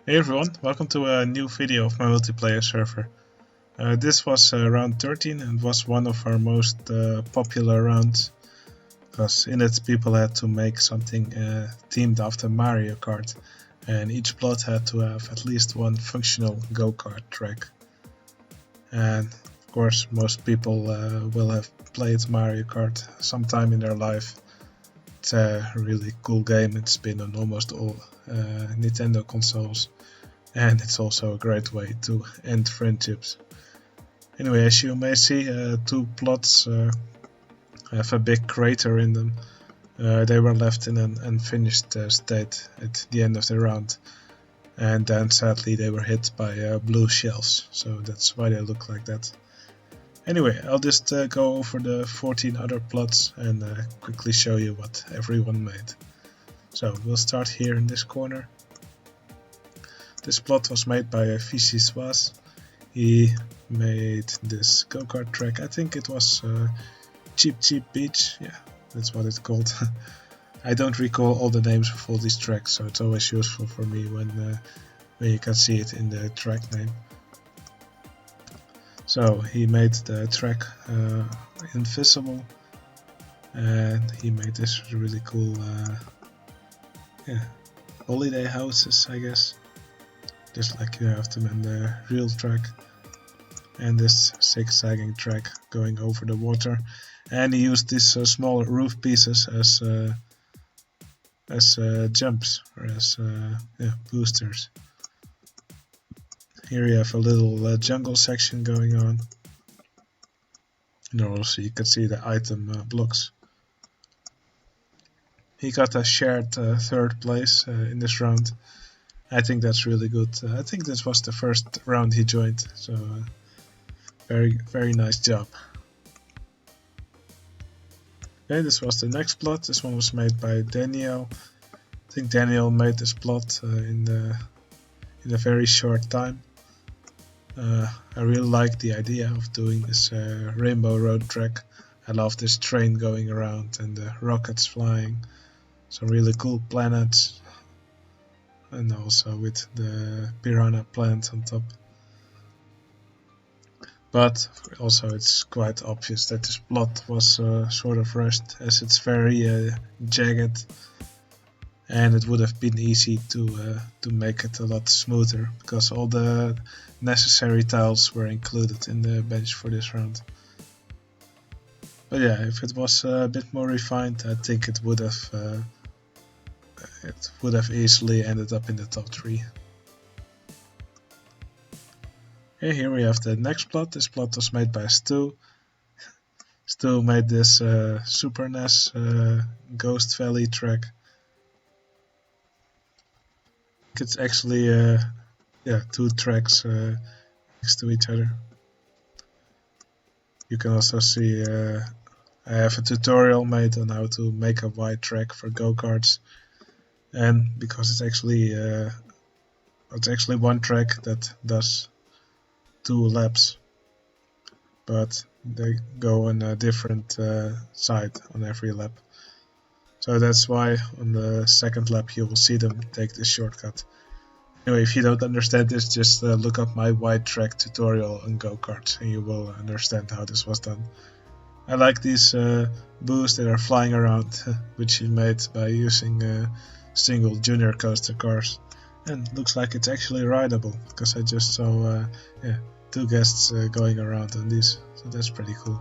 Hey everyone, welcome to a new video of my multiplayer server. This was round 13 and was one of our most popular rounds, because in it people had to make something themed after Mario Kart, and each plot had to have at least one functional Go Kart track. And of course most people will have played Mario Kart sometime in their life. It's a really cool game. It's been on almost all Nintendo consoles. And it's also a great way to end friendships. Anyway, as you may see, two plots have a big crater in them. They were left in an unfinished state at the end of the round, and then sadly they were hit by blue shells, so that's why they look like that. Anyway, I'll just go over the 14 other plots and quickly show you what everyone made. So we'll start here in this corner. This plot was made by Thesis. He made this go-kart track. I think it was Cheap Beach. Yeah, that's what it's called. I don't recall all the names of all these tracks, so it's always useful for me when you can see it in the track name. So he made the track invisible, and he made this really cool holiday houses, I guess, just like you have them in the real track, and this zigzagging track going over the water. And he used these small roof pieces as jumps, or as boosters. Here you have a little jungle section going on, and also you can see the item blocks. He got a shared third place in this round. I think that's really good. I think this was the first round he joined, so very nice job. Okay, this was the next plot. This one was made by Danielle. I think Danielle made this plot in a very short time. I really like the idea of doing this rainbow road track. I love this train going around and the rockets flying. Some really cool planets, and also with the piranha plant on top. But also it's quite obvious that this plot was sort of rushed, as it's very jagged, and it would have been easy to make it a lot smoother, because all the necessary tiles were included in the bench for this round. But yeah, if it was a bit more refined, I think it would have easily ended up in the top 3. Okay, here we have the next plot. This plot was made by Stu. Stu made this Super NES Ghost Valley track. It's actually two tracks next to each other. You can also see I have a tutorial made on how to make a wide track for go-karts, and because it's actually one track that does 2 laps, but they go on a different side on every lap. So that's why on the second lap you will see them take this shortcut. Anyway, if you don't understand this, just look up my wide track tutorial on go-karts and you will understand how this was done. I like these boosts that are flying around, which he made by using single junior coaster cars. And looks like it's actually rideable, because I just saw 2 guests going around on these, so that's pretty cool.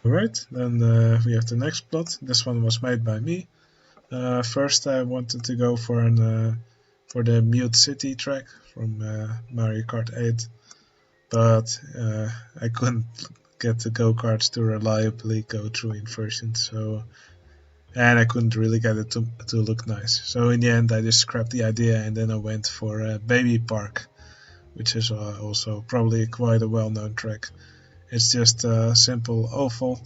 Alright, then we have the next plot. This one was made by me. First I wanted to go for the Mute City track from Mario Kart 8, but I couldn't get the go-karts to reliably go through inversion, and I couldn't really get it to look nice. So in the end I just scrapped the idea, and then I went for Baby Park, which is also probably quite a well-known track. It's just a simple oval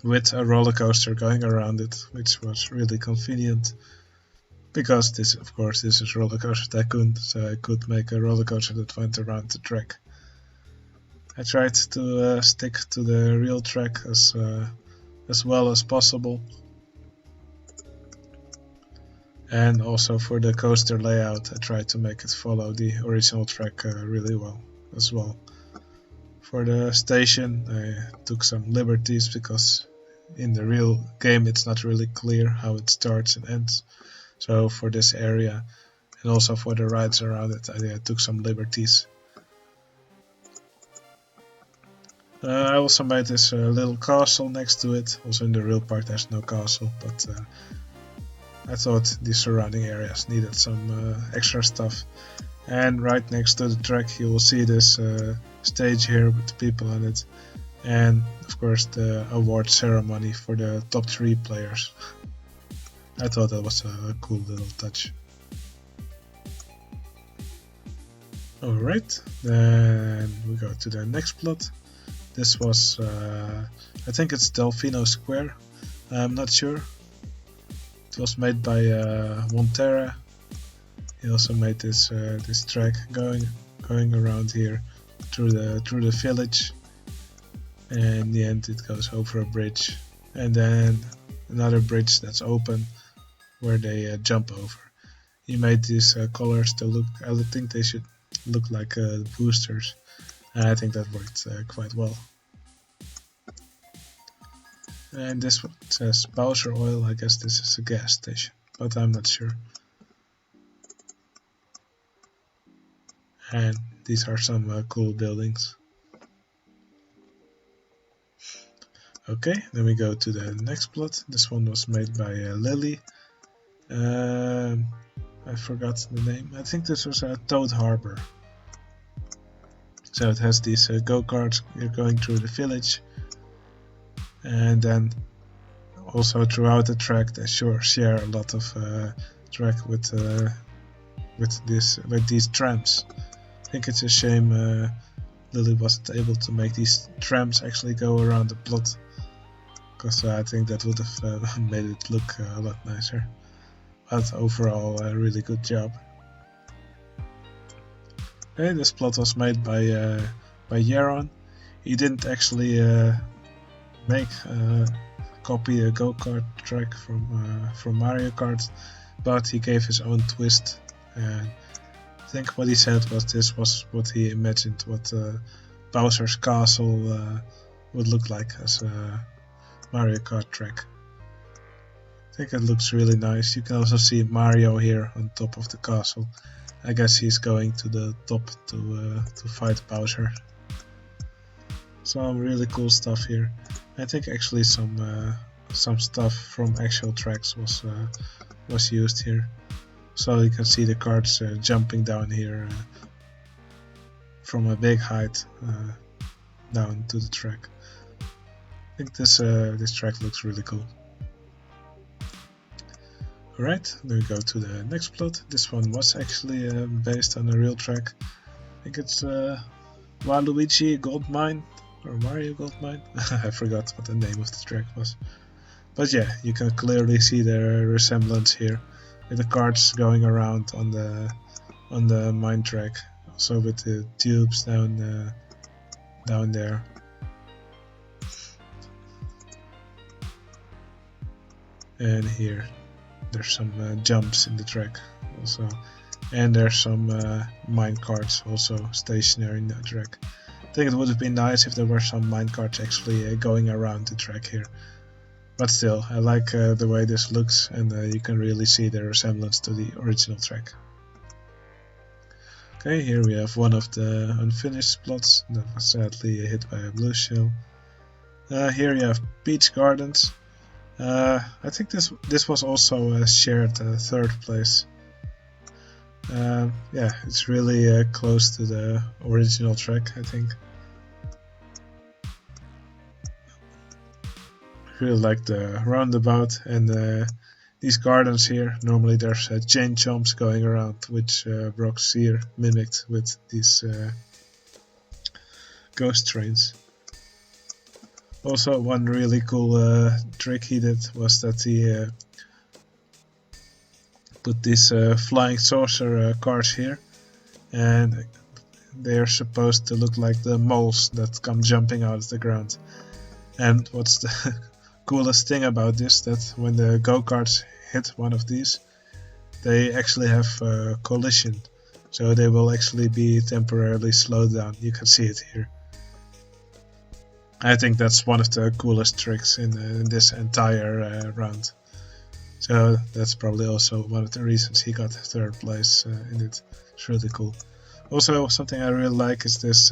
with a roller coaster going around it, which was really convenient, because this is Roller Coaster Tycoon, so I could make a roller coaster that went around the track. I tried to stick to the real track as well as possible, And also for the coaster layout, I tried to make it follow the original track really well as well. For the station, I took some liberties because in the real game it's not really clear how it starts and ends. So for this area and also for the rides around it, I took some liberties. I also made this little castle next to it. Also in the real part there's no castle, but I thought the surrounding areas needed some extra stuff. And right next to the track you will see this stage here with people on it. And of course the award ceremony for the top 3 players. I thought that was a cool little touch. Alright, then we go to the next plot. This was, I think it's Delfino Square, I'm not sure. It was made by Montera. He also made this this track going around here through the village, and in the end it goes over a bridge, and then another bridge that's open where they jump over. He made these colors to look, I think they should look like boosters, and I think that worked quite well. And this one says Bowser Oil. I guess this is a gas station, but I'm not sure. And these are some cool buildings. Okay, then we go to the next plot. This one was made by Lily. I forgot the name. I think this was Toad Harbor. So it has these Go Karts. You're going through the village. And then also throughout the track they share a lot of track with these trams. I think it's a shame Lily wasn't able to make these trams actually go around the plot, because I think that would have made it look a lot nicer. But overall, a really good job. Okay, this plot was made by Yaron. He didn't actually copy a Go Kart track from Mario Kart, but he gave his own twist. And I think what he said was this was what he imagined what Bowser's Castle would look like as a Mario Kart track. I think it looks really nice. You can also see Mario here on top of the castle. I guess he's going to the top to fight Bowser. Some really cool stuff here. I think actually some stuff from actual tracks was used here. So you can see the carts jumping down here from a big height down to the track. I think this track looks really cool. Alright, then we go to the next plot. This one was actually based on a real track. I think it's Luigi Gold Mine or Mario Gold Mine. I forgot what the name of the track was. But yeah, you can clearly see the resemblance here with the carts going around on the mine track. Also with the tubes down there. And here there's some jumps in the track also, and there's some mine carts also stationary in the track. I think it would have been nice if there were some mine carts actually going around the track here, but still I like the way this looks, and you can really see the resemblance to the original track. Okay, here we have one of the unfinished plots that was sadly hit by a blue shell. Here you have Peach Gardens. I think this was also a shared third place. Yeah, it's really close to the original track, I think. I really like the roundabout and these gardens here. Normally there's chain chomps going around, which Brock's here mimicked with these ghost trains. Also, one really cool trick he did was that he put these flying saucer cars here, and they are supposed to look like the moles that come jumping out of the ground. And what's the coolest thing about this, that when the go-karts hit one of these, they actually have collision, so they will actually be temporarily slowed down. You can see it here. I think that's one of the coolest tricks in this entire round. So that's probably also one of the reasons he got third place in it. It's really cool. Also, something I really like is this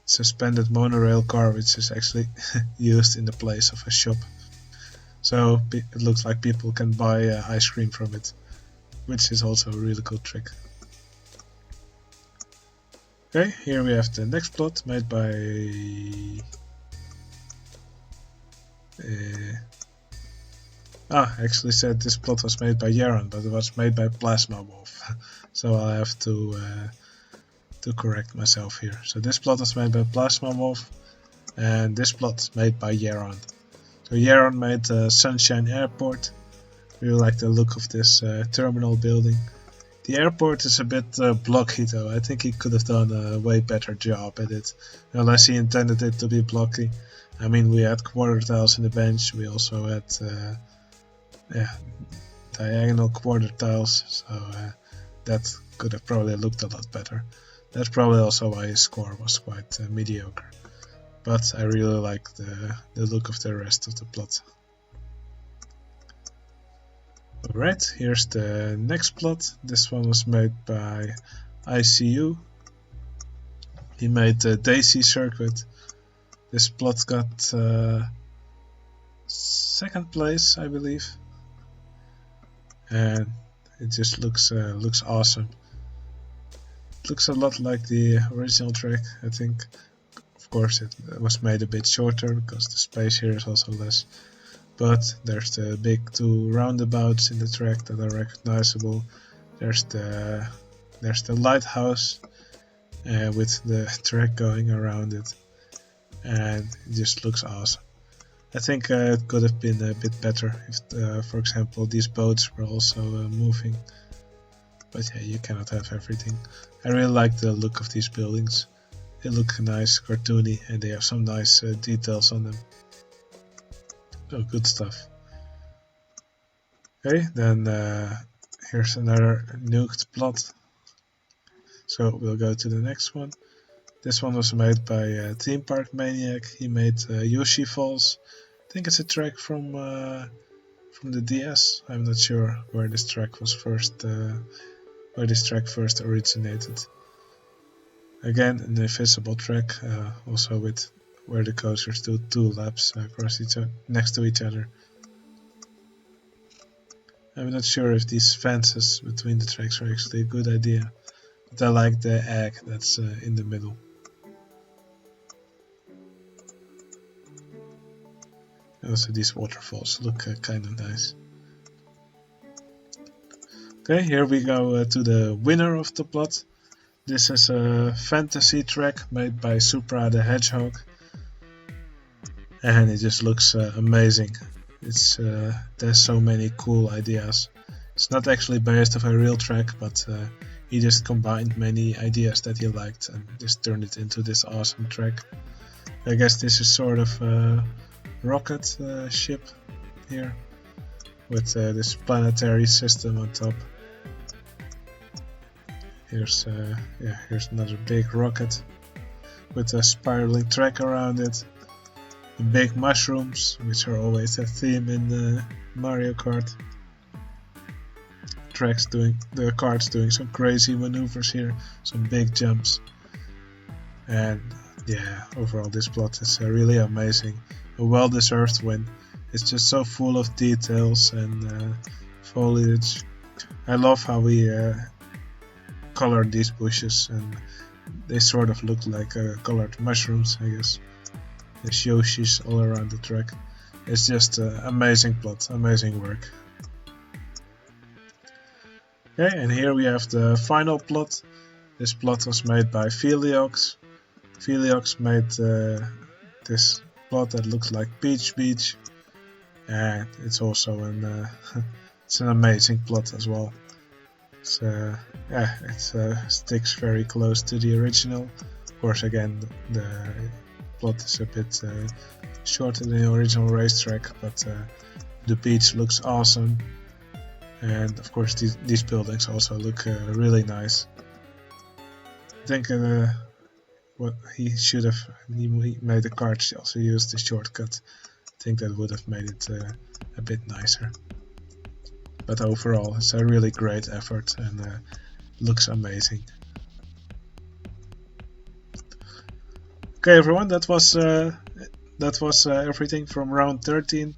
suspended monorail car, which is actually used in the place of a shop. So it looks like people can buy ice cream from it, which is also a really cool trick. Okay, here we have the next plot made by actually said this plot was made by Yaron, but it was made by Plasma Wolf. So I have to correct myself here. So this plot was made by Plasma Wolf, and this plot is made by Yaron. So Yaron made Sunshine Airport. Really like the look of this terminal building. The airport is a bit blocky though. I think he could have done a way better job at it, unless he intended it to be blocky. I mean, we had quarter tiles in the bench. We also had diagonal quarter tiles, so that could have probably looked a lot better. That's probably also why his score was quite mediocre. But I really like the look of the rest of the plot. Alright, here's the next plot. This one was made by ICU. He made the Daisy circuit. This plot got second place, I believe, and it just looks awesome. It looks a lot like the original track, I think. Of course, it was made a bit shorter because the space here is also less. But there's the big two roundabouts in the track that are recognizable. There's the lighthouse with the track going around it, and it just looks awesome. I think it could have been a bit better if, for example, these boats were also moving. But yeah, you cannot have everything. I really like the look of these buildings. They look nice, cartoony, and they have some nice details on them. So good stuff. Okay, then here's another nuked plot. So we'll go to the next one. This one was made by Theme Park Maniac. He made Yoshi Falls. I think it's a track from the DS. I'm not sure where this track was first originated. Again, an invisible track, also with where the coasters do 2 laps across next to each other. I'm not sure if these fences between the tracks are actually a good idea, but I like the egg that's in the middle. Also, these waterfalls look kind of nice. Okay, here we go to the winner of the plot. This is a fantasy track made by Supra the Hedgehog, and it just looks amazing. There's so many cool ideas. It's not actually based off a real track, but he just combined many ideas that he liked and just turned it into this awesome track. I guess this is sort of a rocket ship here with this planetary system on top. Here's another big rocket with a spiraling track around it. The big mushrooms, which are always a theme in Mario Kart. The kart's doing some crazy maneuvers here, some big jumps. And yeah, overall this plot is really amazing. A well-deserved win. It's just so full of details and foliage. I love how we colored these bushes, and they sort of look like colored mushrooms, I guess. There's Yoshis all around the track. It's just amazing plot, amazing work. Okay, and here we have the final plot. This plot was made by Feliox. Feliox made this plot that looks like Peach Beach, and it's also it's an amazing plot as well. It sticks very close to the original. Of course, again, the plot is a bit shorter than the original racetrack, but the beach looks awesome. And of course these buildings also look really nice. I think what he should have, he made the cards also used the shortcut. I think that would have made it a bit nicer. But overall it's a really great effort and looks amazing. Okay everyone, that was everything from round 13.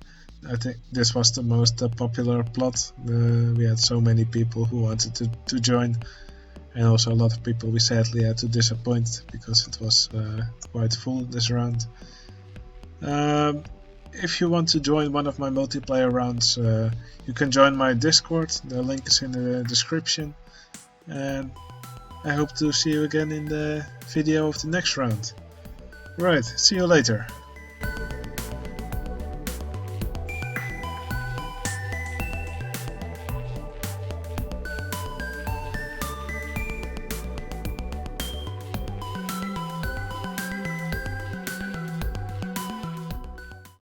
I think this was the most popular plot. We had so many people who wanted to join, and also a lot of people we sadly had to disappoint because it was quite full this round. If you want to join one of my multiplayer rounds, you can join my Discord. The link is in the description. And I hope to see you again in the video of the next round. Right, see you later.